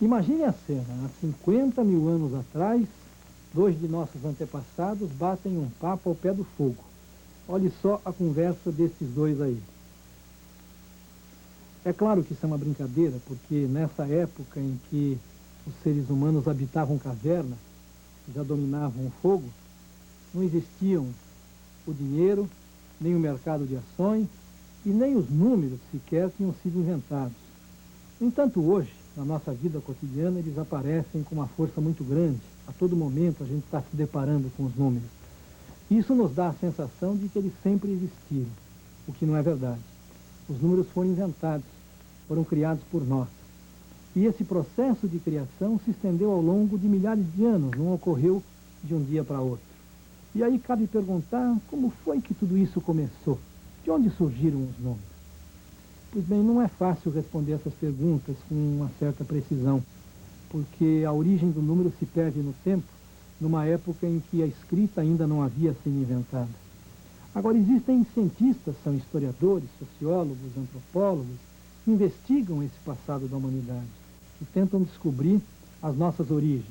imagine a cena, há 50 mil anos atrás, dois de nossos antepassados batem um papo ao pé do fogo. Olhe só a conversa desses dois aí. É claro que isso é uma brincadeira, porque nessa época em que os seres humanos habitavam cavernas, já dominavam o fogo, não existiam o dinheiro, nem o mercado de ações, e nem os números sequer tinham sido inventados. No entanto, hoje, na nossa vida cotidiana, eles aparecem com uma força muito grande. A todo momento a gente está se deparando com os números. Isso nos dá a sensação de que eles sempre existiram, o que não é verdade. Os números foram inventados, foram criados por nós. E esse processo de criação se estendeu ao longo de milhares de anos, não ocorreu de um dia para outro. E aí cabe perguntar como foi que tudo isso começou? De onde surgiram os números? Pois bem, não é fácil responder essas perguntas com uma certa precisão, porque a origem do número se perde no tempo, numa época em que a escrita ainda não havia sido inventada. Agora, existem cientistas, são historiadores, sociólogos, antropólogos, que investigam esse passado da humanidade e tentam descobrir as nossas origens.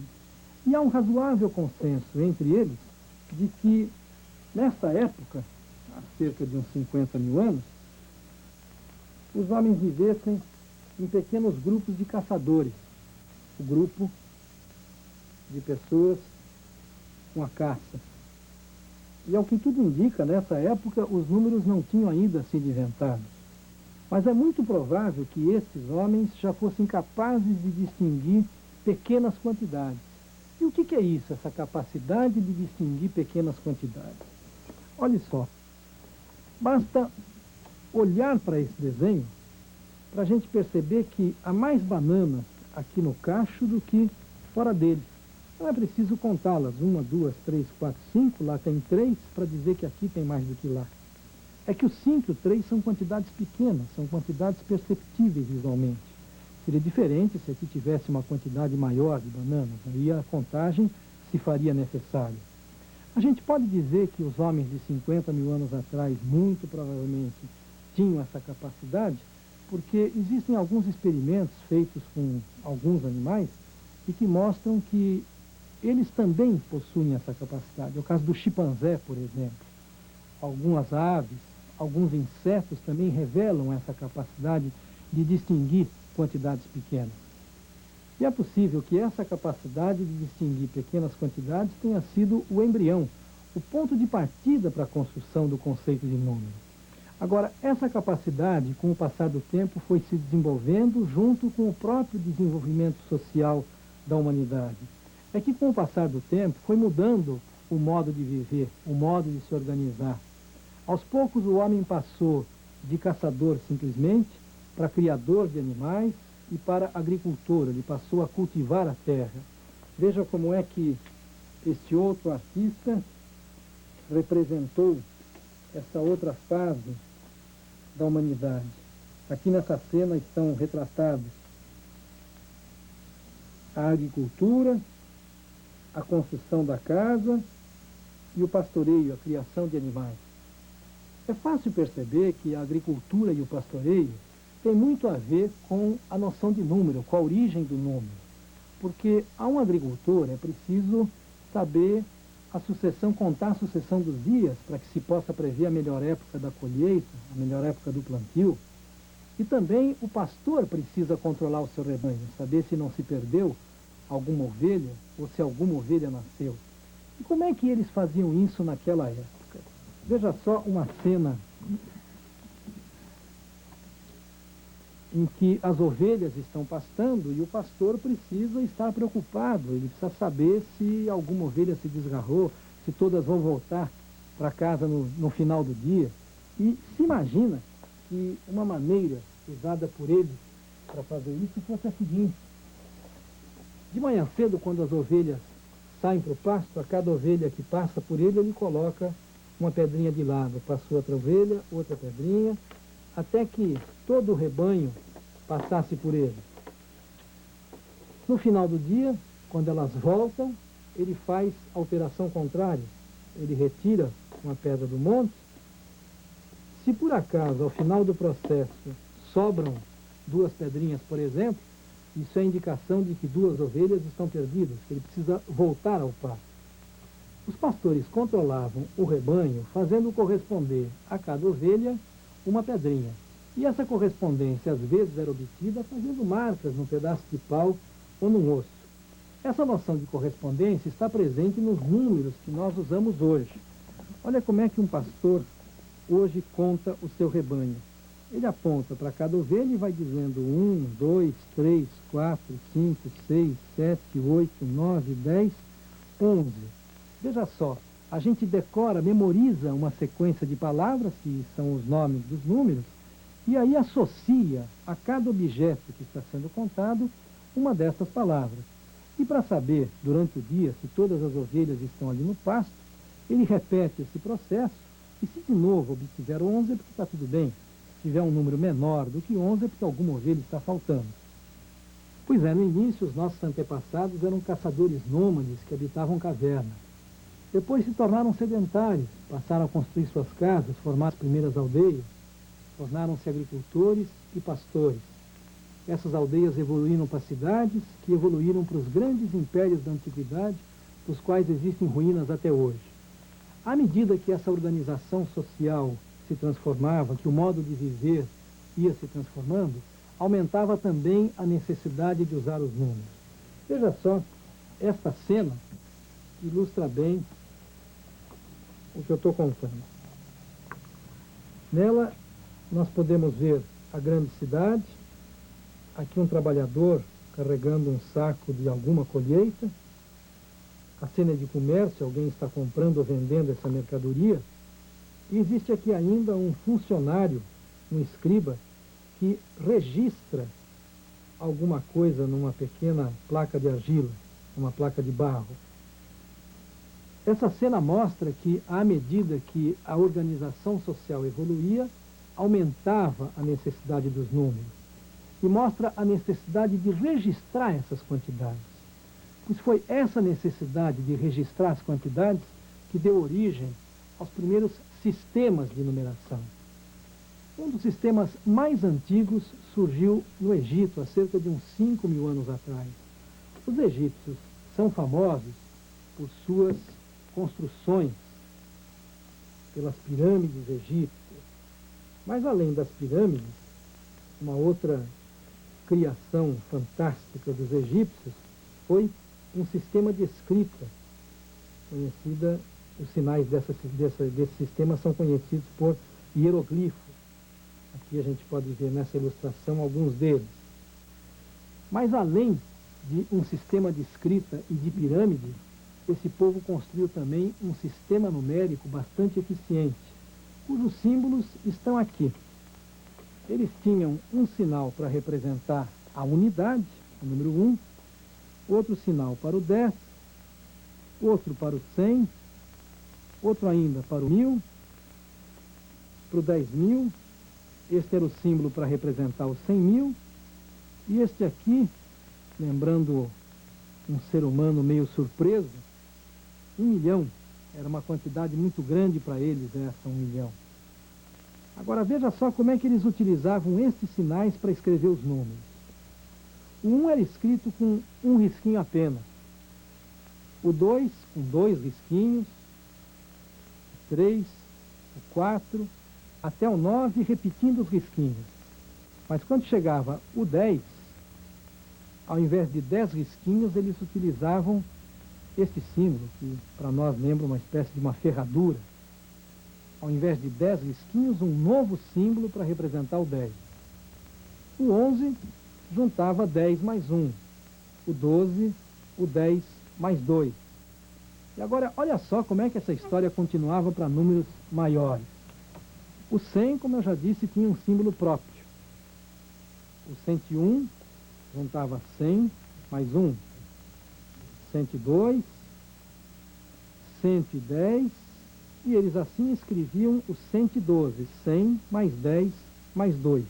E há um razoável consenso entre eles de que, nesta época, há cerca de uns 50 mil anos, os homens vivessem em pequenos grupos de caçadores, o grupo de pessoas com a caça. E ao que tudo indica, nessa época, os números não tinham ainda sido inventados. Mas é muito provável que esses homens já fossem capazes de distinguir pequenas quantidades. E o que é isso, essa capacidade de distinguir pequenas quantidades? Olhe só, basta olhar para esse desenho para a gente perceber que há mais bananas aqui no cacho do que fora dele. Não é preciso contá-las, 1, 2, 3, 4, 5, lá tem 3, para dizer que aqui tem mais do que lá. É que o 5 e o 3 são quantidades pequenas, são quantidades perceptíveis visualmente. Seria diferente se aqui tivesse uma quantidade maior de bananas, aí a contagem se faria necessária. A gente pode dizer que os homens de 50 mil anos atrás, muito provavelmente, tinham essa capacidade, porque existem alguns experimentos feitos com alguns animais e que mostram que eles também possuem essa capacidade. É o caso do chimpanzé, por exemplo. Algumas aves, alguns insetos também revelam essa capacidade de distinguir quantidades pequenas. E é possível que essa capacidade de distinguir pequenas quantidades tenha sido o embrião, o ponto de partida para a construção do conceito de número. Agora, essa capacidade, com o passar do tempo, foi se desenvolvendo junto com o próprio desenvolvimento social da humanidade. É que, com o passar do tempo, foi mudando o modo de viver, o modo de se organizar. Aos poucos, o homem passou de caçador simplesmente para criador de animais e para agricultor. Ele passou a cultivar a terra. Veja como é que este outro artista representou essa outra fase da humanidade. Aqui nessa cena estão retratados a agricultura, a construção da casa e o pastoreio, a criação de animais. É fácil perceber que a agricultura e o pastoreio têm muito a ver com a noção de número, com a origem do número. Porque a um agricultor é preciso saber a sucessão, contar a sucessão dos dias para que se possa prever a melhor época da colheita, a melhor época do plantio. E também o pastor precisa controlar o seu rebanho, saber se não se perdeu alguma ovelha ou se alguma ovelha nasceu. E como é que eles faziam isso naquela época? Veja só uma cena em que as ovelhas estão pastando e o pastor precisa estar preocupado, ele precisa saber se alguma ovelha se desgarrou, se todas vão voltar para casa no final do dia. E se imagina que uma maneira usada por ele para fazer isso fosse a seguinte: de manhã cedo, quando as ovelhas saem para o pasto, a cada ovelha que passa por ele, ele coloca uma pedrinha de lado, passou outra ovelha, outra pedrinha, até que todo o rebanho passasse por ele. No final do dia, quando elas voltam, ele faz a operação contrária. Ele retira uma pedra do monte. Se por acaso, ao final do processo, sobram 2 pedrinhas, por exemplo, Isso é indicação de que 2 ovelhas estão perdidas, que ele precisa voltar ao pasto. Os pastores controlavam o rebanho, fazendo corresponder a cada ovelha uma pedrinha. E essa correspondência, às vezes, era obtida fazendo marcas num pedaço de pau ou num osso. Essa noção de correspondência está presente nos números que nós usamos hoje. Olha como é que um pastor hoje conta o seu rebanho. Ele aponta para cada ovelha e vai dizendo 1, 2, 3, 4, 5, 6, 7, 8, 9, 10, 11. Veja só, a gente decora, memoriza uma sequência de palavras, que são os nomes dos números, e aí associa a cada objeto que está sendo contado uma dessas palavras. E para saber, durante o dia, se todas as ovelhas estão ali no pasto, ele repete esse processo, e se de novo obtiver 11 é porque está tudo bem. Se tiver um número menor do que 11 é porque alguma ovelha está faltando. Pois é, no início os nossos antepassados eram caçadores nômades que habitavam cavernas. Depois se tornaram sedentários, passaram a construir suas casas, formar as primeiras aldeias, tornaram-se agricultores e pastores. Essas aldeias evoluíram para cidades, que evoluíram para os grandes impérios da antiguidade, dos quais existem ruínas até hoje. À medida que essa organização social se transformava, que o modo de viver ia se transformando, aumentava também a necessidade de usar os números. Veja só, esta cena ilustra bem o que eu estou contando. Nela, nós podemos ver a grande cidade, aqui um trabalhador carregando um saco de alguma colheita, a cena de comércio, alguém está comprando ou vendendo essa mercadoria, e existe aqui ainda um funcionário, um escriba, que registra alguma coisa numa pequena placa de argila, uma placa de barro. Essa cena mostra que, à medida que a organização social evoluía, aumentava a necessidade dos números e mostra a necessidade de registrar essas quantidades. Pois foi essa necessidade de registrar as quantidades que deu origem aos primeiros sistemas de numeração. Um dos sistemas mais antigos surgiu no Egito, há cerca de uns 5.000 anos atrás. Os egípcios são famosos por suas construções, pelas pirâmides egípcias. Mas além das pirâmides, uma outra criação fantástica dos egípcios foi um sistema de escrita, conhecida, os sinais desse sistema são conhecidos por hieroglifos. Aqui a gente pode ver nessa ilustração alguns deles. Mas além de um sistema de escrita e de pirâmide, esse povo construiu também um sistema numérico bastante eficiente, cujos símbolos estão aqui. Eles tinham um sinal para representar a unidade, o número 1, outro sinal para o 10, outro para o 100, outro ainda para o 1000, para o 10.000, este era o símbolo para representar os 100.000, e este aqui, lembrando um ser humano meio surpreso, 1.000.000, era uma quantidade muito grande para eles, essa 1.000.000. Agora veja só como é que eles utilizavam estes sinais para escrever os números. O 1 era escrito com um risquinho apenas, o 2 com 2 risquinhos, o 3, o 4, até o 9 repetindo os risquinhos. Mas quando chegava o 10, ao invés de 10 risquinhos, eles utilizavam este símbolo, que para nós lembra uma espécie de uma ferradura. Ao invés de 10 risquinhos, um novo símbolo para representar o 10. O 11 juntava 10 mais 1. O 12, o 10 mais 2. E agora, olha só como é que essa história continuava para números maiores. O 100, como eu já disse, tinha um símbolo próprio. O 101 juntava 100 mais 1. 102, 110, e eles assim escreviam o 112, 100 mais 10 mais 2.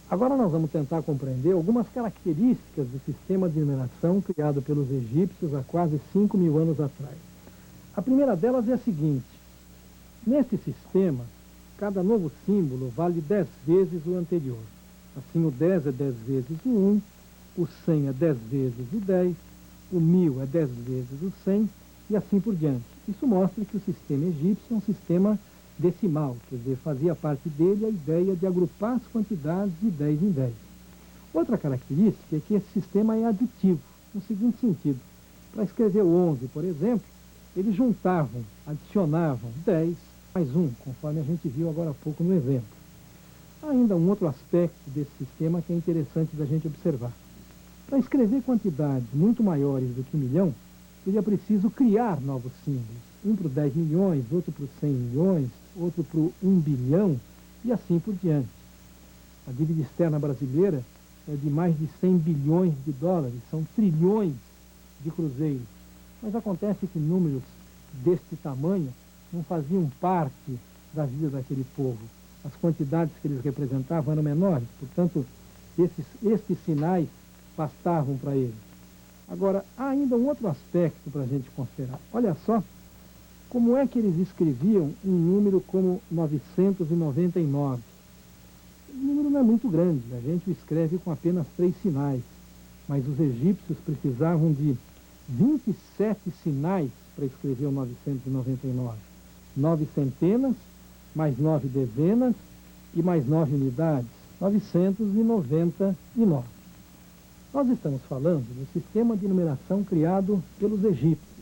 Agora nós vamos tentar compreender algumas características do sistema de numeração criado pelos egípcios há quase 5.000 anos atrás. A primeira delas é a seguinte: neste sistema, cada novo símbolo vale 10 vezes o anterior. Assim, o 10 é 10 vezes o 1, o 100 é 10 vezes o 10, o 1000 é 10 vezes o 100 e assim por diante. Isso mostra que o sistema egípcio é um sistema decimal, quer dizer, fazia parte dele a ideia de agrupar as quantidades de 10 em 10. Outra característica é que esse sistema é aditivo, no seguinte sentido. Para escrever o 11, por exemplo, eles juntavam, adicionavam 10 mais 1, conforme a gente viu agora há pouco no exemplo. Há ainda um outro aspecto desse sistema que é interessante da gente observar. Para escrever quantidades muito maiores do que 1 milhão, seria preciso criar novos símbolos. Um para 10 milhões, outro para 100 milhões, outro para 1 bilhão e assim por diante. A dívida externa brasileira é de mais de 100 bilhões de dólares, são trilhões de cruzeiros. Mas acontece que números deste tamanho não faziam parte da vida daquele povo. As quantidades que eles representavam eram menores, portanto, estes sinais bastavam para eles. Agora, há ainda um outro aspecto para a gente considerar. Olha só, como é que eles escreviam um número como 999? O número não é muito grande, a gente o escreve com apenas 3 sinais, mas os egípcios precisavam de 27 sinais para escrever o 999. 9 centenas, mais 9 dezenas e mais 9 unidades, 999. Nós estamos falando do sistema de numeração criado pelos egípcios.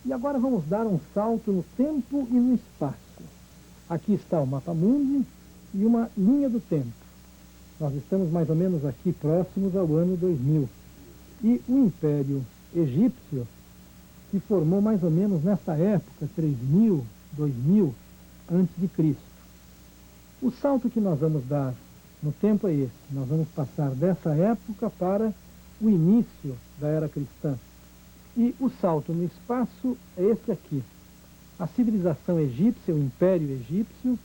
E agora vamos dar um salto no tempo e no espaço. Aqui está o mapa mundi e uma linha do tempo. Nós estamos mais ou menos aqui próximos ao ano 2000. E o Império Egípcio se formou mais ou menos nessa época, 3000, 2000 antes de Cristo. O salto que nós vamos dar no tempo é esse. Nós vamos passar dessa época para o início da era cristã. E o salto no espaço é esse aqui. A civilização egípcia, o Império Egípcio,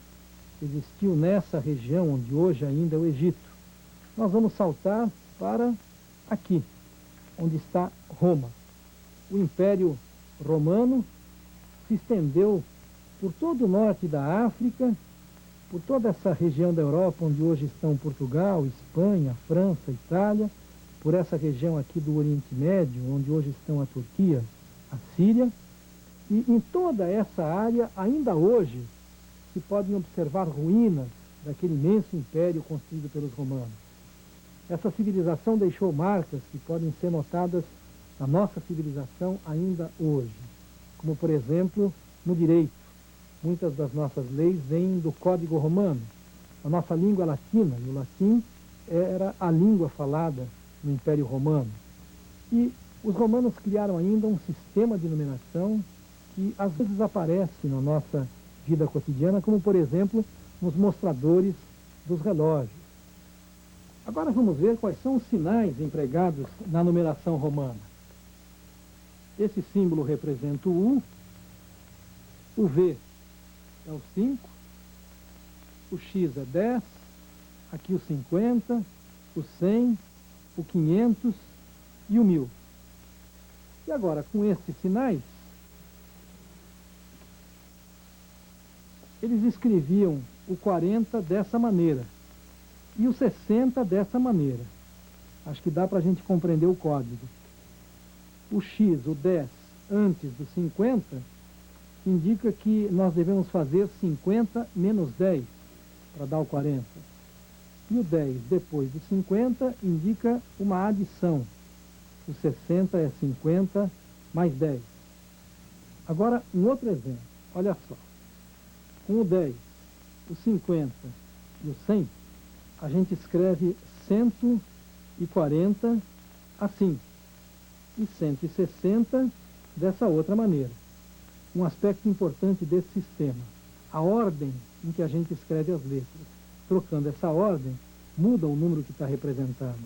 existiu nessa região onde hoje ainda é o Egito. Nós vamos saltar para aqui, onde está Roma. O Império Romano se estendeu por todo o norte da África, por toda essa região da Europa, onde hoje estão Portugal, Espanha, França, Itália, por essa região aqui do Oriente Médio, onde hoje estão a Turquia, a Síria, e em toda essa área, ainda hoje, se podem observar ruínas daquele imenso império construído pelos romanos. Essa civilização deixou marcas que podem ser notadas na nossa civilização ainda hoje, como, por exemplo, no direito. Muitas das nossas leis vêm do Código Romano. A nossa língua é latina, e o latim era a língua falada no Império Romano. E os romanos criaram ainda um sistema de numeração que às vezes aparece na nossa vida cotidiana, como por exemplo nos mostradores dos relógios. Agora vamos ver quais são os sinais empregados na numeração romana. Esse símbolo representa o U, o V é o 5, o X é 10, aqui o 50, o 100, o 500 e o 1000. E agora, com estes sinais, eles escreviam o 40 dessa maneira e o 60 dessa maneira. Acho que dá para a gente compreender o código. O X, o 10, antes do 50, indica que nós devemos fazer 50 menos 10 para dar o 40. E o 10 depois do 50 indica uma adição. O 60 é 50 mais 10. Agora, um outro exemplo. Olha só. Com o 10, o 50 e o 100, a gente escreve 140 assim. E 160 dessa outra maneira. Um aspecto importante desse sistema, a ordem em que a gente escreve as letras. Trocando essa ordem, muda o número que está representado.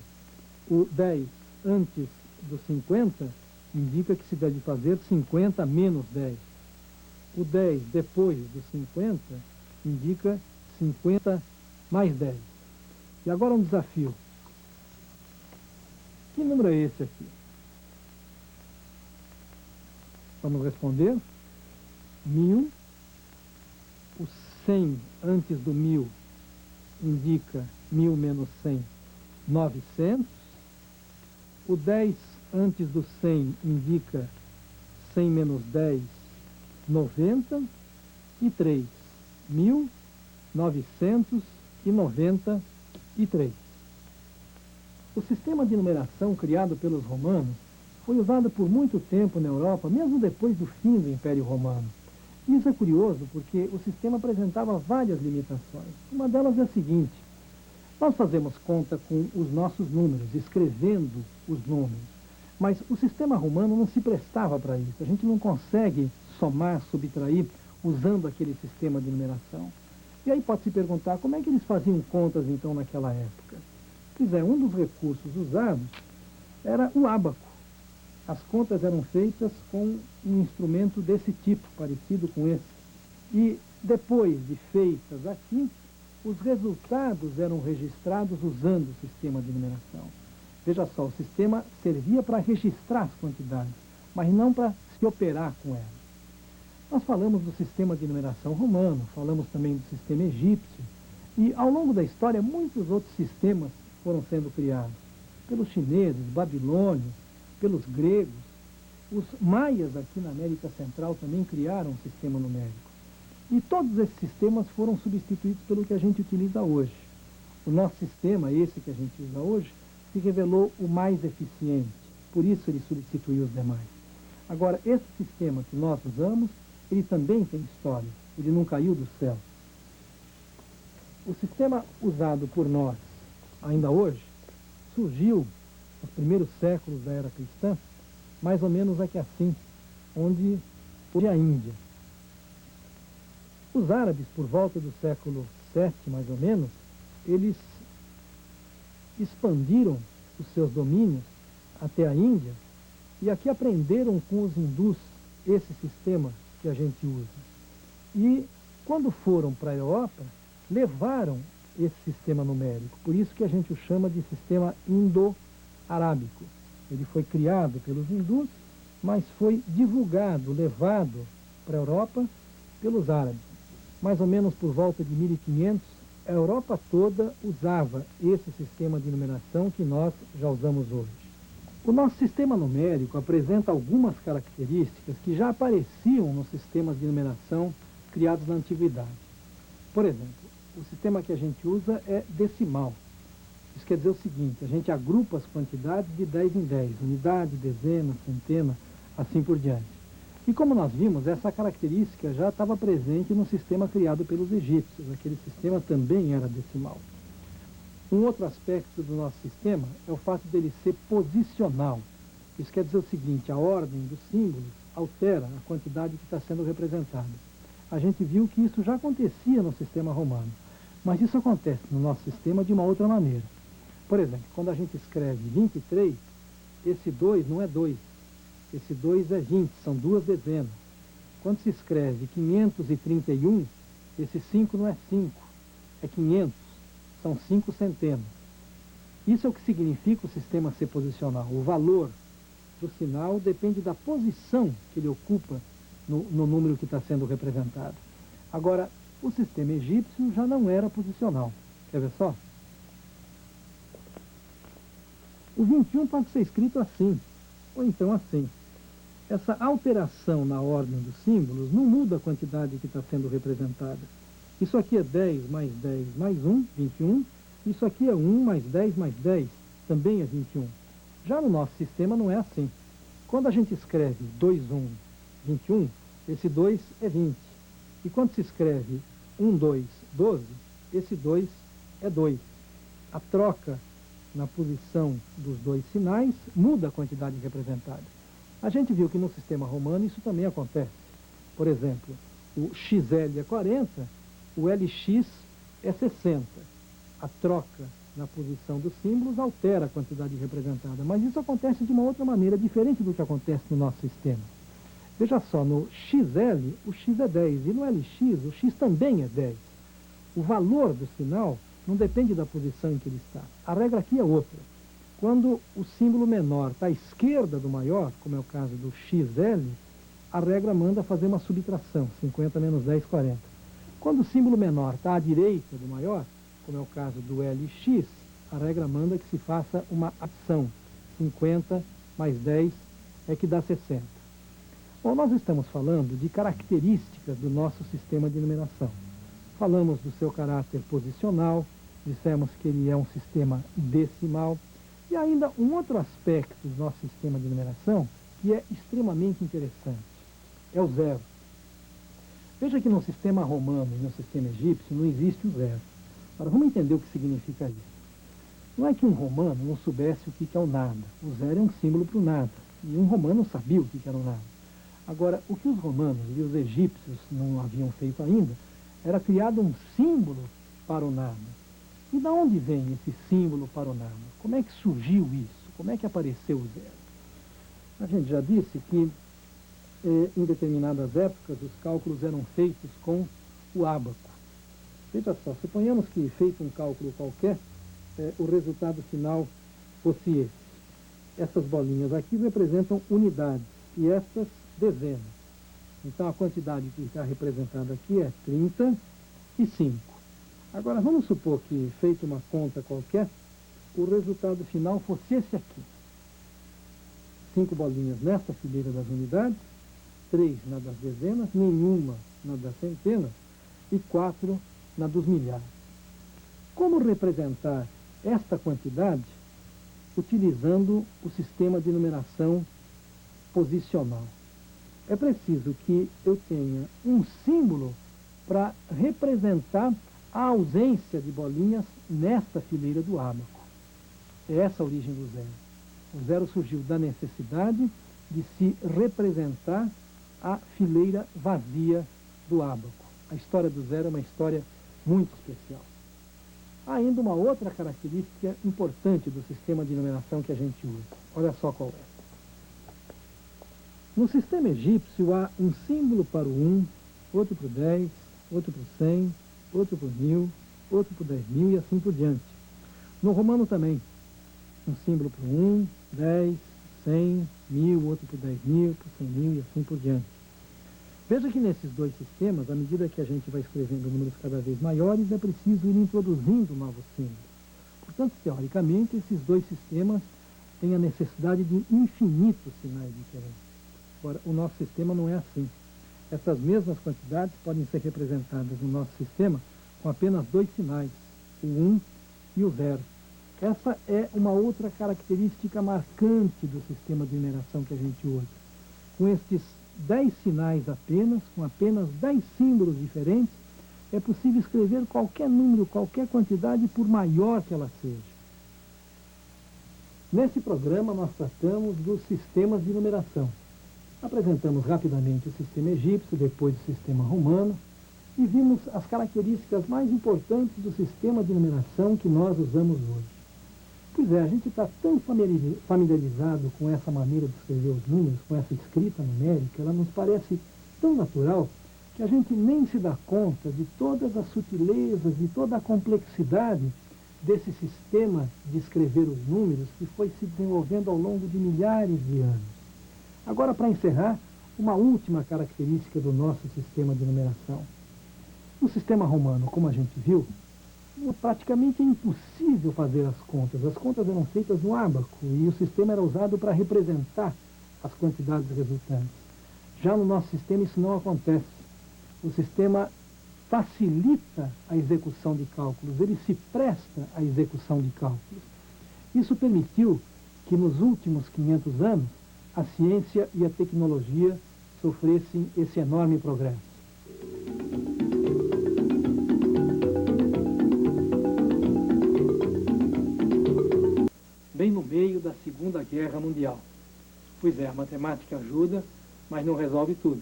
O 10 antes do 50 indica que se deve fazer 50 menos 10. O 10 depois do 50 indica 50 mais 10. E agora um desafio. Que número é esse aqui? Vamos responder. 1000, o 100 antes do 1000 indica 1000 menos 100, 900. O 10 antes do 100 indica 100 menos 10, 90. E 3, 1993. O sistema de numeração criado pelos romanos foi usado por muito tempo na Europa, mesmo depois do fim do Império Romano. E isso é curioso porque o sistema apresentava várias limitações. Uma delas é a seguinte: nós fazemos conta com os nossos números, escrevendo os números, mas o sistema romano não se prestava para isso. A gente não consegue somar, subtrair, usando aquele sistema de numeração. E aí pode se perguntar, como é que eles faziam contas então naquela época? Pois é, um dos recursos usados era o ábaco. As contas eram feitas com um instrumento desse tipo, parecido com esse. E depois de feitas aqui, os resultados eram registrados usando o sistema de numeração. Veja só, o sistema servia para registrar as quantidades, mas não para se operar com elas. Nós falamos do sistema de numeração romano, falamos também do sistema egípcio, e ao longo da história muitos outros sistemas foram sendo criados, pelos chineses, babilônios, pelos gregos. Os maias aqui na América Central também criaram um sistema numérico. E todos esses sistemas foram substituídos pelo que a gente utiliza hoje. O nosso sistema, esse que a gente usa hoje, se revelou o mais eficiente, por isso ele substituiu os demais. Agora, esse sistema que nós usamos, ele também tem história, ele não caiu do céu. O sistema usado por nós, ainda hoje, surgiu nos primeiros séculos da era cristã, mais ou menos aqui assim, onde hoje é a Índia. Os árabes, por volta do século VII, mais ou menos, eles expandiram os seus domínios até a Índia e aqui aprenderam com os hindus esse sistema que a gente usa. E quando foram para a Europa, levaram esse sistema numérico. Por isso que a gente o chama de sistema indo-arábico. Ele foi criado pelos hindus, mas foi divulgado, levado para a Europa pelos árabes. Mais ou menos por volta de 1500, a Europa toda usava esse sistema de numeração que nós já usamos hoje. O nosso sistema numérico apresenta algumas características que já apareciam nos sistemas de numeração criados na antiguidade. Por exemplo, o sistema que a gente usa é decimal. Isso quer dizer o seguinte: a gente agrupa as quantidades de 10 em 10, unidade, dezena, centena, assim por diante. E como nós vimos, essa característica já estava presente no sistema criado pelos egípcios. Aquele sistema também era decimal. Um outro aspecto do nosso sistema é o fato dele ser posicional. Isso quer dizer o seguinte: a ordem dos símbolos altera a quantidade que está sendo representada. A gente viu que isso já acontecia no sistema romano, mas isso acontece no nosso sistema de uma outra maneira. Por exemplo, quando a gente escreve 23, esse 2 não é 2, esse 2 é 20, são duas dezenas. Quando se escreve 531, esse 5 não é 5, é 500, são 5 centenas. Isso é o que significa o sistema ser posicional. O valor do sinal depende da posição que ele ocupa no número que está sendo representado. Agora, o sistema egípcio já não era posicional. Quer ver só? O 21 pode ser escrito assim, ou então assim. Essa alteração na ordem dos símbolos não muda a quantidade que está sendo representada. Isso aqui é 10 mais 10 mais 1, 21. Isso aqui é 1 mais 10 mais 10, também é 21. Já no nosso sistema não é assim. Quando a gente escreve 2, 1, 21, esse 2 é 20. E quando se escreve 1, 2, 12, esse 2 é 2. A troca na posição dos dois sinais muda a quantidade representada. A gente viu que no sistema romano isso também acontece. Por exemplo, o XL é 40, o LX é 60. A troca na posição dos símbolos altera a quantidade representada, mas isso acontece de uma outra maneira, diferente do que acontece no nosso sistema. Veja só, no XL, o X é 10, e no LX, o X também é 10. O valor do sinal não depende da posição em que ele está. A regra aqui é outra. Quando o símbolo menor está à esquerda do maior, como é o caso do XL, a regra manda fazer uma subtração, 50 menos 10, 40. Quando o símbolo menor está à direita do maior, como é o caso do LX, a regra manda que se faça uma adição. 50 mais 10 é que dá 60. Bom, nós estamos falando de características do nosso sistema de numeração. Falamos do seu caráter posicional, dissemos que ele é um sistema decimal, e ainda um outro aspecto do nosso sistema de numeração que é extremamente interessante, é o zero. Veja que no sistema romano e no sistema egípcio não existe o zero. Agora, vamos entender o que significa isso. Não é que um romano não soubesse o que é o nada. O zero é um símbolo para o nada. E um romano sabia o que era o nada. Agora, o que os romanos e os egípcios não haviam feito ainda era criado um símbolo para o nada. E de onde vem esse símbolo para o nada? Como é que surgiu isso? Como é que apareceu o zero? A gente já disse que em determinadas épocas os cálculos eram feitos com o ábaco. Veja só, suponhamos que feito um cálculo qualquer, o resultado final fosse esse. Essas bolinhas aqui representam unidades e estas dezenas. Então a quantidade que está representada aqui é 35. Agora vamos supor que, feito uma conta qualquer, o resultado final fosse esse aqui. 5 bolinhas nesta fileira das unidades, 3 na das dezenas, nenhuma na das centenas e 4 na dos milhares. Como representar esta quantidade utilizando o sistema de numeração posicional? É preciso que eu tenha um símbolo para representar a ausência de bolinhas nesta fileira do ábaco. É essa a origem do zero. O zero surgiu da necessidade de se representar a fileira vazia do ábaco. A história do zero é uma história muito especial. Há ainda uma outra característica importante do sistema de numeração que a gente usa. Olha só qual é. No sistema egípcio há um símbolo para o 1, outro para o 10, outro para o 100, outro para o 1000, outro para o 10.000 e assim por diante. No romano também. Um símbolo para o 1, 10, 100, 1000, outro para o 10.000, para o 100.000 e assim por diante. Veja que nesses dois sistemas, à medida que a gente vai escrevendo números cada vez maiores, é preciso ir introduzindo novos símbolos. Portanto, teoricamente, esses dois sistemas têm a necessidade de infinitos sinais diferentes. Agora, o nosso sistema não é assim. Essas mesmas quantidades podem ser representadas no nosso sistema com apenas 2 sinais, o 1 e o 0. Essa é uma outra característica marcante do sistema de numeração que a gente usa. Com estes 10 sinais apenas, com apenas 10 símbolos diferentes, é possível escrever qualquer número, qualquer quantidade, por maior que ela seja. Nesse programa nós tratamos dos sistemas de numeração. Apresentamos rapidamente o sistema egípcio, depois o sistema romano, e vimos as características mais importantes do sistema de numeração que nós usamos hoje. Pois é, a gente está tão familiarizado com essa maneira de escrever os números, com essa escrita numérica, ela nos parece tão natural que a gente nem se dá conta de todas as sutilezas, de toda a complexidade desse sistema de escrever os números que foi se desenvolvendo ao longo de milhares de anos. Agora, para encerrar, uma última característica do nosso sistema de numeração. No sistema romano, como a gente viu, praticamente é impossível fazer as contas. As contas eram feitas no ábaco e o sistema era usado para representar as quantidades resultantes. Já no nosso sistema isso não acontece. O sistema facilita a execução de cálculos, ele se presta à execução de cálculos. Isso permitiu que nos últimos 500 anos a ciência e a tecnologia sofressem esse enorme progresso. Bem no meio da Segunda Guerra Mundial. Pois é, a matemática ajuda, mas não resolve tudo.